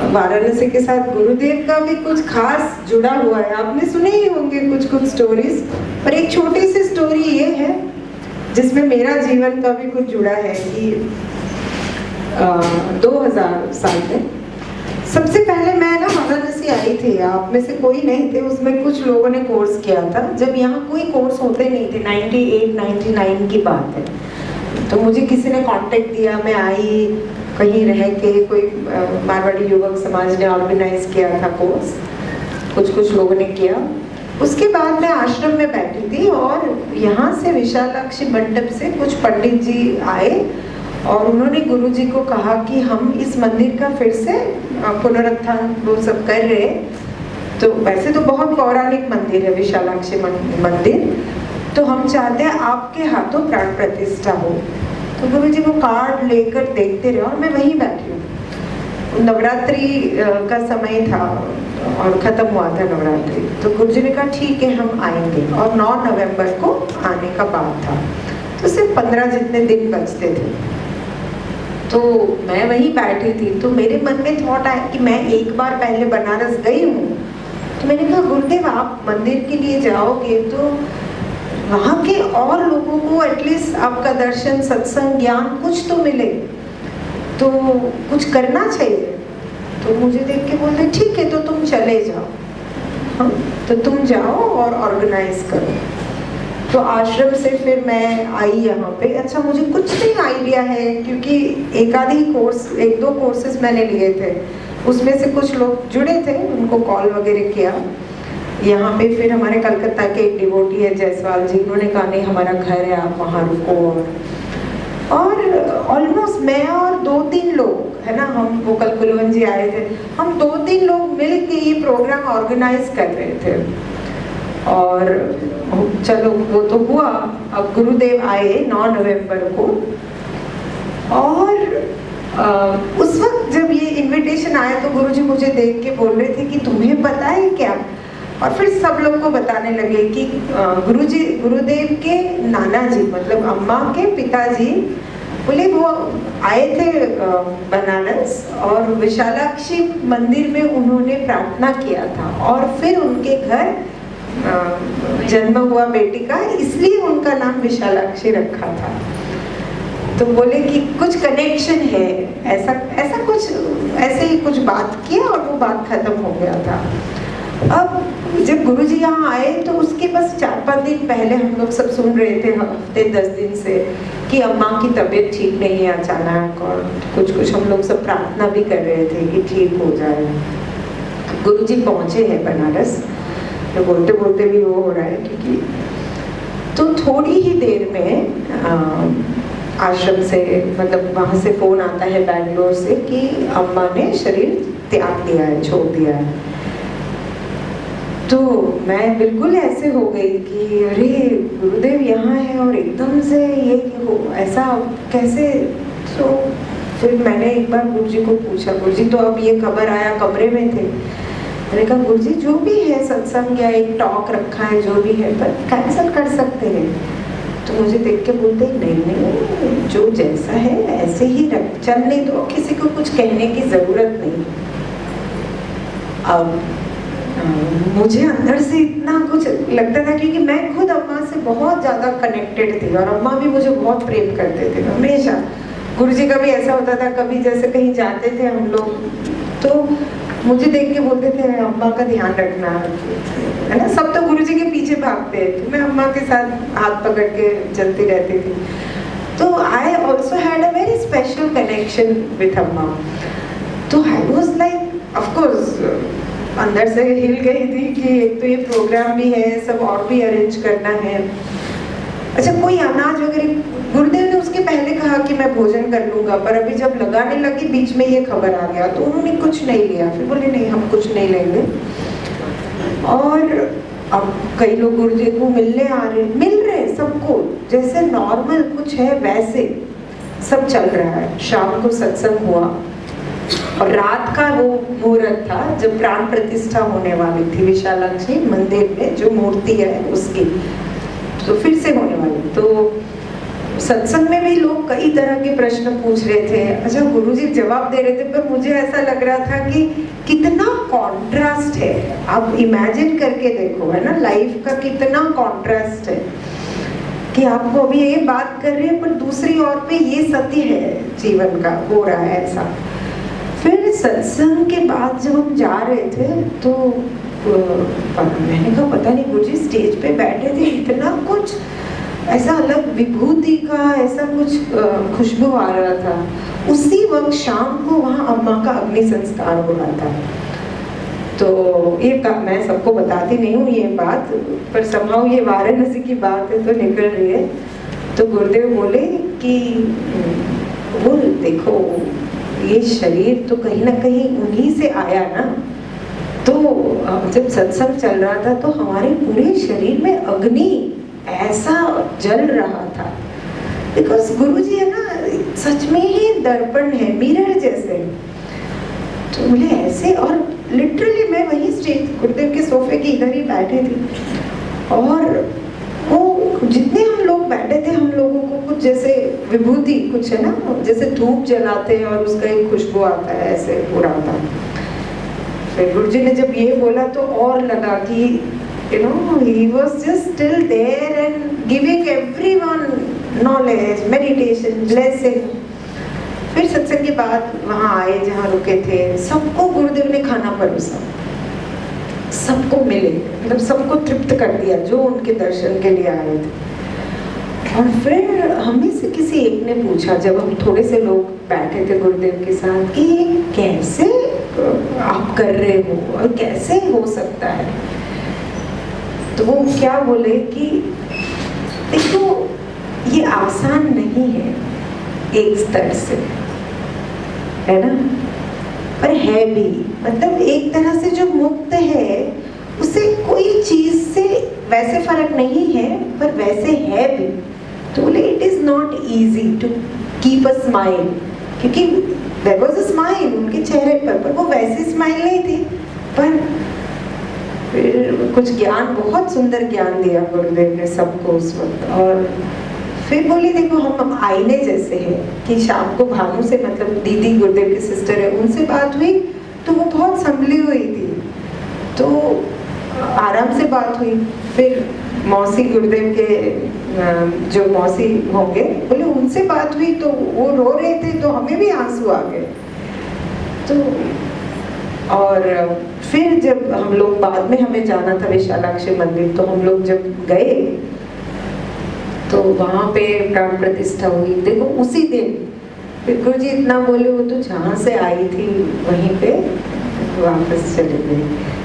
वाराणसी के साथ गुरुदेव का भी कुछ खास जुड़ा हुआ है। आपने सुने ही होंगे कुछ कुछ स्टोरीज, पर एक छोटी सी स्टोरी ये है जिसमें मेरा जीवन का भी कुछ जुड़ा है कि 2000 साल में सबसे पहले मैं ना वाराणसी आई थी। आप में से कोई नहीं थे उसमें, कुछ लोगों ने कोर्स किया था जब यहाँ कोई कोर्स होते नहीं थे। 98-99 की बात है। तो मुझे किसी ने कांटेक्ट दिया, मैं आई कहीं रह के, कोई मारवाड़ी युवक समाज ने ऑर्गेनाइज किया था कोर्स, कुछ लोगों ने किया। उसके बाद मैं आश्रम में बैठी थी और यहाँ से विशालाक्षी मंडप से कुछ पंडित जी आए और उन्होंने गुरु जी को कहा कि हम इस मंदिर का फिर से पुनरुत्थान वो सब कर रहे। तो वैसे तो बहुत पौराणिक मंदिर है विशालाक्षी मंदिर, तो हम चाहते हैं आपके हाथों प्राण प्रतिष्ठा हो। तो गुरु जी वो कार्ड लेकर देखते रहे और मैं वहीं बैठी हूँ। नवरात्रि का समय था और ख़त्म हुआ था नवरात्रि। तो गुरु जी ने कहा ठीक है हम आएंगे, और 9 नवंबर को आने का बात था। तो सिर्फ 15 जितने दिन बचते थे। तो मैं वहीं बैठी थी, तो मेरे मन में थॉट आया कि मैं एक बार पहले बनारस गई हूँ। तो मैंने कहा गुरुदेव आप मंदिर के लिए जाओगे तो वहाँ के और लोगों को एटलीस्ट आपका दर्शन, सत्संग, ज्ञान कुछ तो मिले, तो कुछ करना चाहिए। तो मुझे देख के बोलते ठीक है तो तुम चले जाओ, हाँ तो तुम जाओ और ऑर्गेनाइज करो। तो आश्रम से फिर मैं आई यहाँ पे। अच्छा मुझे कुछ नहीं आइडिया है क्योंकि एक दो कोर्सेज मैंने लिए थे, उसमें से कुछ लोग जुड़े थे, उनको कॉल वगैरह किया। यहाँ पे फिर हमारे कलकत्ता के एक डिवोटी है जायसवाल जी, उन्होंने कहा नहीं हमारा घर है आप वहाँ रुको। और ऑलमोस्ट मैं और 2-3 लोग है ना, हम गोपाल कुलवन जी आए थे, हम 2-3 लोग मिल के ये प्रोग्राम ऑर्गेनाइज कर रहे थे। और चलो वो तो हुआ। अब गुरुदेव आए 9 नवंबर को, और उस वक्त जब ये इनविटेशन आया तो गुरुजी मुझे देख के बोल रहे थे कि तुम्हें पता है क्या। और फिर सब लोग को बताने लगे कि गुरुदेव के नाना जी मतलब अम्मा के पिताजी बोले वो आए थे बनारस और विशालाक्षी मंदिर में उन्होंने प्रार्थना किया था और फिर उनके घर जन्म हुआ बेटी का, इसलिए उनका नाम विशालाक्षी रखा था। तो बोले कि कुछ कनेक्शन है, ऐसा कुछ ऐसे ही कुछ बात किया और वो बात खत्म हो गया था। अब जब गुरुजी यहाँ आए तो उसके बस 4-5 दिन पहले हम लोग सब सुन रहे थे हफ्ते 10 दिन से कि अम्मा की तबीयत ठीक नहीं है अचानक, और कुछ हम लोग सब प्रार्थना भी कर रहे थे कि ठीक हो जाए। गुरुजी पहुँचे हैं बनारस, तो बोलते बोलते भी वो हो रहा है क्योंकि तो थोड़ी ही देर में आश्रम से मतलब वहाँ से फ़ोन आता है बैंगलोर से कि अम्मा ने शरीर त्याग दिया है, छोड़ दिया है। तो मैं बिल्कुल ऐसे हो गई कि अरे गुरुदेव यहाँ है और एकदम से ये हो ऐसा कैसे। तो फिर मैंने एक बार गुरुजी को पूछा, गुरुजी तो अब ये खबर आया, कमरे में थे, मैंने कहा गुरुजी जो भी है सत्संग या एक टॉक रखा है जो भी है पर कैंसिल कर सकते हैं। तो मुझे देख के बोलते नहीं जो जैसा है ऐसे ही रख, चलने दो, किसी को कुछ कहने की ज़रूरत नहीं। अब मुझे अंदर से इतना कुछ लगता था क्योंकि मैं खुद अम्मा से बहुत ज़्यादा कनेक्टेड थी और अम्मा भी मुझे बहुत प्रेम करते थे हमेशा। गुरुजी का भी ऐसा होता था, कभी जैसे कहीं जाते थे हम लोग तो मुझे देख के बोलते थे अम्मा का ध्यान रखना है ना। सब तो गुरुजी के पीछे भागते हैं, तो मैं अम्मा के साथ हाथ पकड़ के चलती रहती थी। तो I also had a very special connection with अम्मा। तो आई वॉज लाइक ऑफकोर्स अंदर से हिल गई थी कि एक तो ये प्रोग्राम भी है, सब और भी अरेंज करना है। अच्छा कोई अनाज वगैरह गुरुदेव ने उसके पहले कहा कि मैं भोजन कर लूँगा, पर अभी जब लगाने लगी बीच में ये खबर आ गया तो उन्होंने कुछ नहीं लिया। फिर बोले नहीं हम कुछ नहीं लेंगे। और अब कई लोग गुरुजी को मिलने आ रहे, मिल रहे सबको जैसे नॉर्मल कुछ है वैसे सब चल रहा है। शाम को सत्संग हुआ और रात का वो मुहूर्त था जब प्राण प्रतिष्ठा होने वाली थी विशालाक्षी मंदिर में, जो मूर्ति है उसकी तो फिर से होने वाली। तो सत्संग में भी लोग कई तरह के प्रश्न पूछ रहे थे। अच्छा, गुरुजी जवाब दे रहे थे, पर मुझे ऐसा लग रहा था कि कितना कॉन्ट्रास्ट है। आप इमेजिन करके देखो, है ना, लाइफ का कितना कॉन्ट्रास्ट है कि आपको अभी ये बात कर रहे हैं पर दूसरी ओर पे ये सत्य है, जीवन का हो रहा है ऐसा। फिर सत्संग के बाद जब हम जा रहे थे तो मैंने कहा पता नहीं, गुरुजी स्टेज पे बैठे थे, इतना कुछ ऐसा अलग विभूति का ऐसा कुछ खुशबू आ रहा था। उसी वक्त शाम को वहाँ अम्मा का अग्नि संस्कार हो रहा था। तो ये मैं सबको बताती नहीं हूँ ये बात, पर समहाउ ये वाराणसी की बात है तो निकल रही है। तो गुरुदेव बोले कि वो देखो, ये शरीर तो कहीं ना कहीं उन्हीं से आया ना। तो जब सत्संग चल रहा था तो हमारे पूरे शरीर में अग्नि ऐसा जल रहा था, बिकॉज गुरुजी है ना, सच में ही दर्पण है, मिरर जैसे। तो बोले ऐसे, और लिटरली मैं वही स्टेज गुरुदेव के सोफे के इधर ही बैठे थी, और वो जितने हम लोग बैठे थे, हम लोगों को कुछ जैसे विभूति कुछ है ना, जैसे धूप जलाते हैं और उसका एक खुशबू आता है, ऐसे पूरा था। फिर गुरुजी ने जब ये बोला तो और लगा कि you know, he was just still there and giving everyone knowledge, meditation, blessing. फिर सत्संग के बाद वहाँ आए जहाँ रुके थे, सबको गुरुदेव ने खाना परोसा, सबको मिले, मतलब सबको तृप्त कर दिया जो उनके दर्शन के लिए आए थे। और फिर हमें से किसी एक ने पूछा, जब हम थोड़े से लोग बैठे थे गुरुदेव के साथ, कि कैसे आप कर रहे हो और कैसे हो सकता है। तो वो क्या बोले कि देखो, ये आसान नहीं है एक स्तर से, है ना, पर है भी। मतलब एक तरह से जो मुक्त है उसे कोई चीज से वैसे फर्क नहीं है, पर वैसे है भी। तो बोले it is not easy to keep a smile, क्योंकि देयर वाज अ स्माइल उनके चेहरे पर वो वैसी स्माइल नहीं थी। पर फिर कुछ ज्ञान, बहुत सुंदर ज्ञान दिया गुरुदेव ने सबको उस वक्त। और फिर बोली देखो, हम आईने जैसे हैं, कि शाम को भानु से, मतलब दीदी गुरुदेव की सिस्टर है, उनसे बात हुई तो वो बहुत संभली हुई थी, तो आराम से बात हुई। फिर मौसी गुरुदेव के जो मौसी होंगे, बोले उनसे बात हुई तो वो रो रहे थे, तो हमें भी आंसू आ गए। तो और फिर जब हम लोग बाद में, हमें जाना था विशालाक्षी मंदिर, तो हम लोग जब गए तो वहाँ पे प्राण प्रतिष्ठा हुई। देखो उसी दिन फिर गुरुजी इतना बोले, वो तो जहाँ से आई थी वहीं पे वापस चले गए।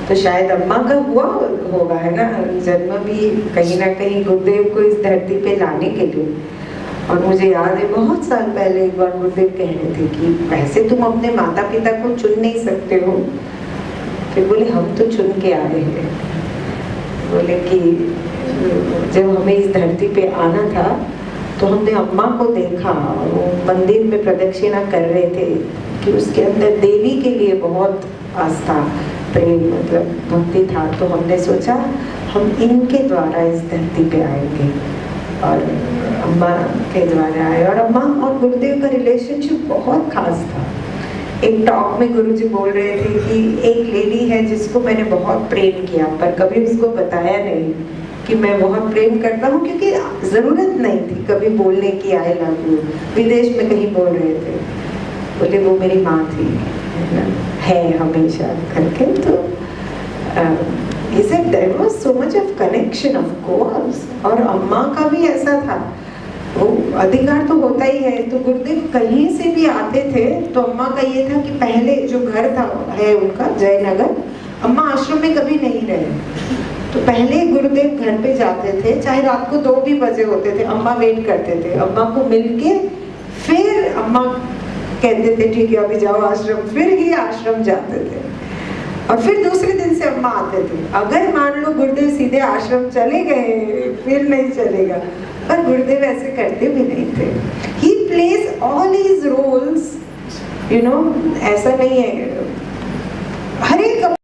तो शायद अम्मा का हुआ होगा, है ना, जन्म भी कहीं ना कहीं गुरुदेव को इस धरती पे लाने के लिए। और मुझे याद है बहुत साल पहले एक बार गुरुदेव कह रहे थे कि वैसे तुम अपने माता पिता को चुन नहीं सकते हो। फिर बोले हम तो चुन के आए हैं। बोले कि जब हमें इस धरती पे आना था तो हमने अम्मा को देखा, और वो मंदिर में प्रदक्षिणा कर रहे थे कि उसके अंदर देवी के लिए बहुत आस्था, प्रेम, मतलब भक्ति था। तो हमने सोचा हम इनके द्वारा इस धरती पे आएंगे, और अम्मा के द्वारा आए। और अम्मा और गुरुदेव का रिलेशनशिप बहुत खास था। एक टॉक में गुरुजी बोल रहे थे कि एक लेडी है जिसको मैंने बहुत प्रेम किया, पर कभी उसको बताया नहीं कि मैं बहुत प्रेम करता हूँ, क्योंकि ज़रूरत नहीं थी कभी बोलने की आई लव यू। विदेश में कहीं बोल रहे थे, बोले वो मेरी माँ थी, है हमेशा करके। तो he said there was so much of connection, of course। और अम्मा का भी ऐसा था, वो अधिकार तो होता ही है। तो गुरुदेव कहीं से भी आते थे तो अम्मा का ये था कि पहले जो घर था है उनका जयनगर, अम्मा आश्रम में कभी नहीं रहे, तो पहले गुरुदेव घर पे जाते थे, चाहे रात को 2 भी बजे होते थे, अम्मा वेट करते थे, अम्मा को मिलके फिर अम्मा कहते थे ठीक है अभी जाओ आश्रम, फिर ही आश्रम जाते थे। और फिर दूसरे दिन से अम्मा आते थे। अगर मान लो गुरुदेव सीधे आश्रम चले गए फिर नहीं चलेगा, पर गुरुदेव ऐसे करते भी नहीं थे। He plays all his roles, you know, ऐसा नहीं है